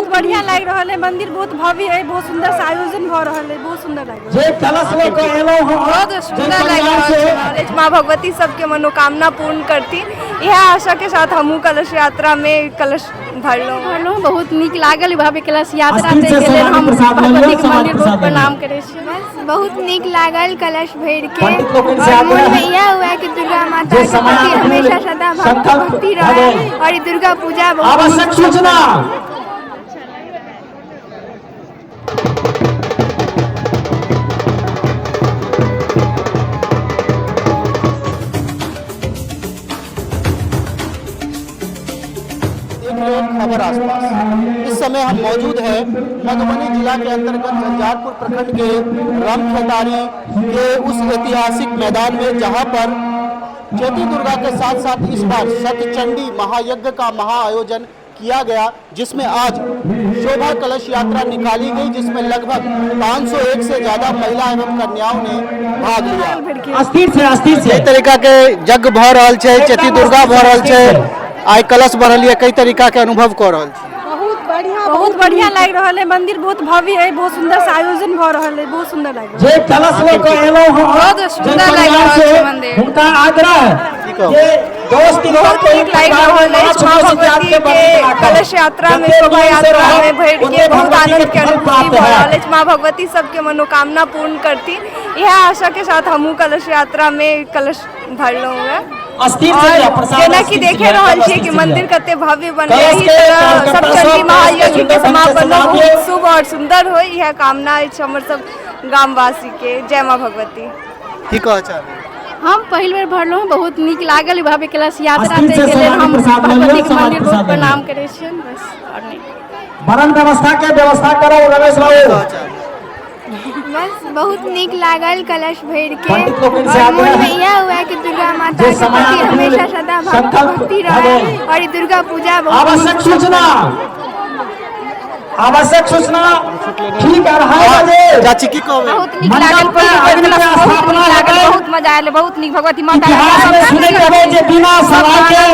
बहुत बढ़िया लग रहा है। मंदिर बहुत भव्य है, बहुत सुंदर से आयोजन हो रहा है, बहुत सुंदर लग रहा है। बहुत सुंदर लग रहा है। माँ भगवती सबके मनोकामना पूर्ण करती, यह आशा के साथ हमू कलश यात्रा में कलश भरलहुँ। बहुत नीक लागल भव्य कलश यात्रा हम भगवती के मंदिर बहुत प्रणाम करे छियै। बहुत नीक लागल कलश भर के, और मन में यह हुआ कि दुर्गा माता के प्रति हमेशा सदा भक्ति रहे, और ये दुर्गा पूजा आवश्यक सूचना। खबर आसपास इस समय हम मौजूद हैं मधुबनी जिला के अंतर्गत झंझारपुर प्रखंड के रामखेतारी के उस ऐतिहासिक मैदान में, जहां पर चैती दुर्गा के साथ साथ इस बार सतचंडी महायज्ञ का महाआयोजन किया गया, जिसमें आज शोभा कलश यात्रा निकाली गई, जिसमें लगभग 501 से ज्यादा महिला एवं कन्याओं ने भाग लिया। अस्थिर से तरीका के यज्ञ भ रहल छै, चैती दुर्गा भ रहल छै, आई कलश बढ़ल, कई तरीका के अनुभव कर रहल छै। बहुत बढ़िया लग रहा है। मंदिर बहुत भव्य है, बहुत सुंदर से आयोजन हो रहा है, बहुत सुंदर लग रहा है। बहुत सुंदर लग रहा है मंदिर। उनका आग्रह बहुत नीक लग रहा है। माँ भगवती के कलश यात्रा में, शोभा यात्रा में भर के बहुत आनंद के अनुभूति हो रहा है। माँ भगवती सबके मनोकामना पूर्ण करती, यह आशा के साथ हमू कलश यात्रा में कलश भरलहुँ। जेना कि देखे रहल छियै कि मंदिर कते भव्य बनल, यही तरह सतचंडी महायज्ञ के समापन बहुत शुभ और सुंदर हो, यह कामना अछि हमर सब गामवासी के। जय माँ भगवती। की कह चाहब? हम पहिल बेर भरलहुँ, बहुत नीक लागल भव्य कलश यात्रा हम भगवती के मंदिर बहुत प्रणाम करे छियै, बस और नहीं। भरण व्यवस्था करो रमेश बाबू। बस बहुत नीक लागल कलश भर के, और मन में यह हुआ कि दुर्गा माता के प्रति हमेशा सदा भक्ति रहे, और ये दुर्गा पूजा आवश्यक सूचना ठीक है। चाची की कहबे? बहुत नीक लागल, बहुत मजा आयल, बहुत नीक भगवती माता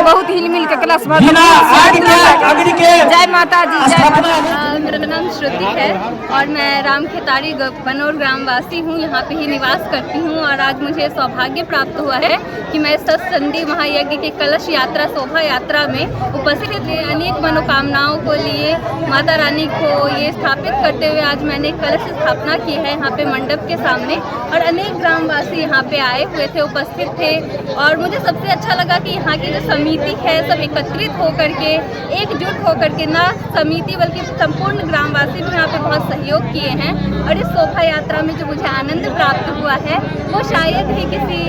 बहुत हिल मिल के कलश भर। जय माता दी, जय। मेरा नाम श्रुति है और मैं रामखेतारी बनौर ग्रामवासी हूँ, यहाँ पे ही निवास करती हूँ। और आज मुझे सौभाग्य प्राप्त हुआ है कि मैं सतचंडी महायज्ञ के कलश यात्रा शोभा यात्रा में उपस्थित थे। अनेक मनोकामनाओं को लिए माता रानी को ये स्थापित करते हुए आज मैंने कलश स्थापना की है यहाँ पे मंडप के सामने, और अनेक ग्रामवासी यहाँ पे आए हुए थे, उपस्थित थे। और मुझे सबसे अच्छा लगा कि यहाँ की जो समिति है सब एकत्रित होकर के, एकजुट होकर के, ना समिति बल्कि संपूर्ण ग्रामवासी भी यहाँ पे बहुत सहयोग किए हैं। और इस शोभा यात्रा में जो मुझे आनंद प्राप्त हुआ है वो शायद ही किसी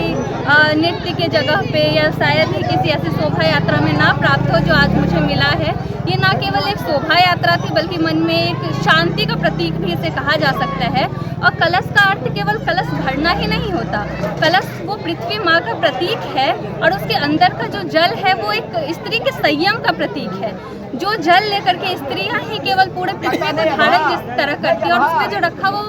नृत्य के जगह पे या शायद ही किसी ऐसी शोभा यात्रा में ना प्राप्त हो जो आज मुझे मिला है। ये ना केवल एक शोभा यात्रा थी बल्कि मन में एक शांति का प्रतीक भी इसे कहा जा सकता है। और कलश का अर्थ केवल कलश भरना ही नहीं होता, कलश वो पृथ्वी माँ का प्रतीक है, और उसके अंदर का जो जल है वो एक स्त्री के संयम का प्रतीक है। जो जल लेकर के स्त्रियाँ ही केवल पूरे पृथ्वी को धारण जिस तरह करती है, और उस पर जो रखा वो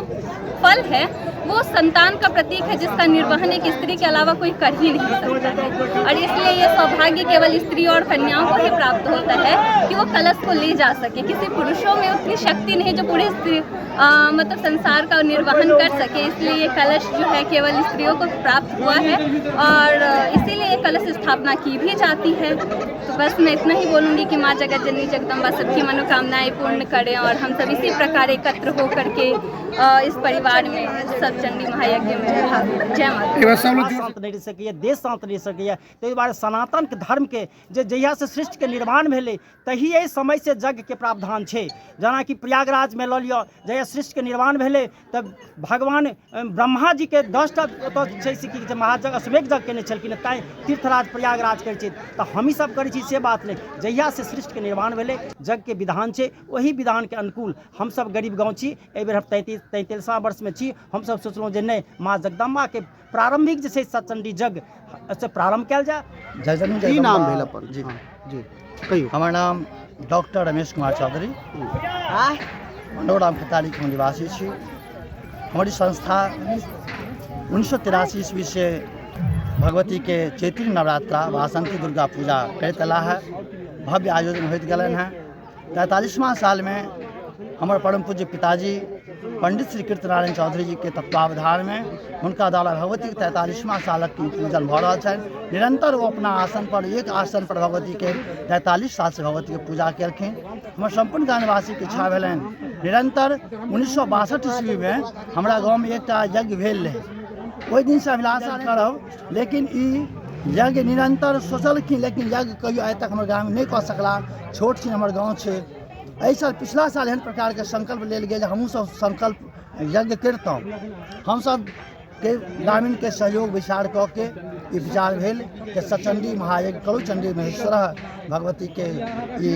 फल है वो संतान का प्रतीक है, जिसका निर्वहन एक स्त्री के अलावा कोई कर ही नहीं सकता है। और इसलिए ये सौभाग्य केवल स्त्री और कन्याओं को ही प्राप्त होता है कि वो कलश को ले जा सके। किसी पुरुषों में उतनी शक्ति नहीं जो पूरे मतलब संसार का निर्वहन कर सके, इसलिए ये कलश जो है केवल स्त्रियों को प्राप्त हुआ है, और इसीलिए ये कलश स्थापना की भी जाती है। तो बस मैं इतना ही बोलूँगी कि माँ जगत जननी जगदम्बा सबकी मनोकामनाएं पूर्ण करें, और हम सब इसी प्रकार एकत्र होकर के इस परिवार में सतचंडी महायज्ञ में भाग लें। जय माता। शांत नहीं रह सकैए, देश शांत नहीं सकैए, ताहि दुआरे सनातन धर्म के जे जहिया से सृष्टि के निर्माण भेलै तहिए समय से यज्ञ के प्रावधान छै। जेना कि प्रयागराज में लऽ लिअ, जहिया सृष्टि के निर्माण भेलै तब भगवान ब्रह्मा जी के 10टा ओतऽ छै से कि महायज्ञ अश्वमेध यज्ञ केने छलखिन, तैँ तीर्थराज प्रयागराज करै छै। तऽ हमही सब करै छी से बात नहीं, जहिया से सृष्टि के निर्माण भेलै यज्ञ के विधान छै, वही विधान के अनुकूल हम सब गरीब गाँव छी। एहि बेर हम 33वां वर्ष में छी। हम सब सोचलहुँ जे नहीं, माँ जगदम्बा के प्रारंभिक जे छै सतचंडी यज्ञ से प्रारंभ कयल जाय। जय जननी। की नाम भेल अपन? जी जी कहियो। हमार नाम डॉक्टर रमेश कुमार चौधरी, मनोर रामखेतारी के निवासी छी। हमारी संस्था 1983 ईस्वी से भगवती के चैत्री नवरात्रा वासंती दुर्गा पूजा करैत अयला है। भव्य आयोजन होइत गेलन है। 43वां साल में हमारे परम पूज्य पिताजी पंडित श्री कीर्तनारायण चौधरी जी के तत्वावधान में उनका द्वारा भगवती के 43वां सालक की पूजन भ रहा है। निरंतर वो अपना आसन पर एक आसन पर भगवती के 43 साल से भगवती के पूजा केलखिन। हमारे संपूर्ण गाँववासी के इच्छा भेलन निरंतर 1962 ईस्वी में हमारा गाँव में एक यज्ञ भेल रहे, ओहि दिन से अभिलाषा करब, लेकिन ई यज्ञ निरंतर सोचलखिन, लेकिन यज्ञ कहियो आइ तक हमारे गाँव में नहीं कर सकला। छोट छी हमारे गाँव है, एहि साल पिछला साल एहन प्रकार के संकल्प लेल गेल, हमहूँ सब संकल्प यज्ञ करतों। हम सब के ग्रामीण के सहयोग विचार कऽ के ई विचार भेल कि सचंडी महायज्ञ करू। चंडी महेश्वर भगवती के ई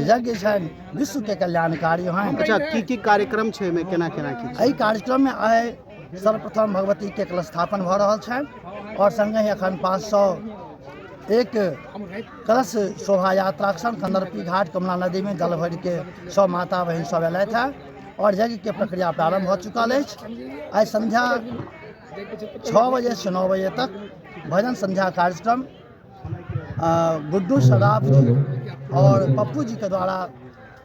यज्ञ छनि विश्व के कल्याणकारी हैं। अच्छा, की कार्यक्रम छे में केना केना की? एहि कार्यक्रम में आइ सर्वप्रथम भगवती के कलश स्थापन भ रहल छनि और संगे ही अखन 501 कलश शोभा यात्रा कंदरपी घाट कमला नदी में जल भर के सब माता बहन सब अयलथि है और यज्ञ के प्रक्रिया प्रारंभ हो चुकल है। आज संध्या 6 बजे से 9 बजे तक भजन संध्या कार्यक्रम गुड्डू सराफ जी और पप्पू जी के द्वारा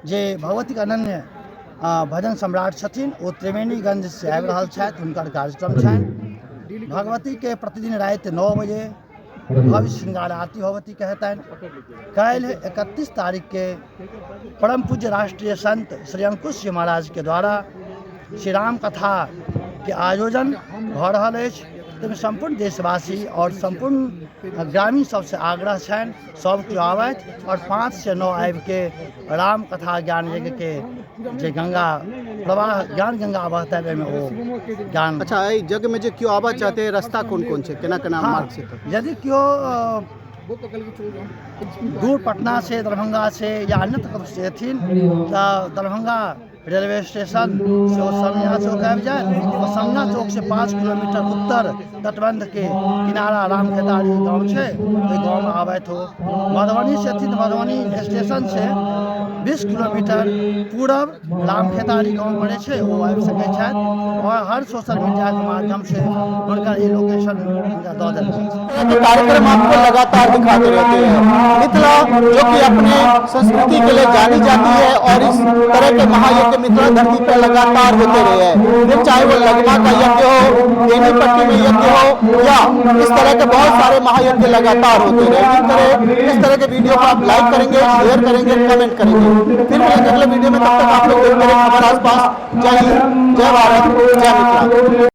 जे भगवती के अनन्य भजन सम्राट छथिन वो त्रिवेणीगंज से आबि रहल छथि, हुनकर कार्यक्रम छनि। भगवती के प्रतिदिन राति 9 बजे भव्य श्रृंगार आरती भगवती के हेतनि। काल्हि 31 तारीख के परम पूज्य राष्ट्रीय संत श्री अंकुश जी महाराज के द्वारा श्री राम कथा के आयोजन भ रहल अछि। ताहिमे संपूर्ण देशवासी और संपूर्ण ग्रामीण सबसे आग्रह छनि सब केओ आबथि और 5 से 9 आबि के राम कथा ज्ञान यज्ञ के जे गंगा प्रवाह ज्ञान गंगा बहता है में वो ज्ञान। अच्छा, यज्ञ में जो क्यों आवा चाहते हैं, रास्ता कौन कौन से केना केना मार्ग से? यदि क्यों दूर पटना से दरभंगा से या अन्य तक से अथिन तो दरभंगा रेलवे स्टेशन से वो समया चौक आबि जाए और समया चौक से 5 किलोमीटर उत्तर तटबंध के किनारा राम खेतारी गाँव है, ओहि गाँव में आबैत हो। मधुबनी से स्थित मधुबनी स्टेशन से 20 किलोमीटर पूरब राम खेतारी गाँव पड़े छे, वो आबि सकै छथि और हर सोशल मीडिया के माध्यम से उनका ये लोकेशन उनका दऽ देल जाए। कार्यक्रम आपको लगातार दिखाते रहते हैं। मिथिला जो कि अपने संस्कृति के लिए जानी जाती है और इस तरह के महायज्ञ मिथिला धरती पर लगातार होते रहे हैं, फिर चाहे वो लगमा का यज्ञ हो, बेनीपट्टी में यज्ञ हो या इस तरह के बहुत सारे महायज्ञ लगातार होते रहे। इस तरह के वीडियो को आप लाइक करेंगे, शेयर करेंगे, कमेंट करेंगे। फिर मिलेंगे अगले वीडियो में, तब तक आप लोग देखते रहिए खबर आसपास। जय हिंद, जय भारत, जय मिथिला।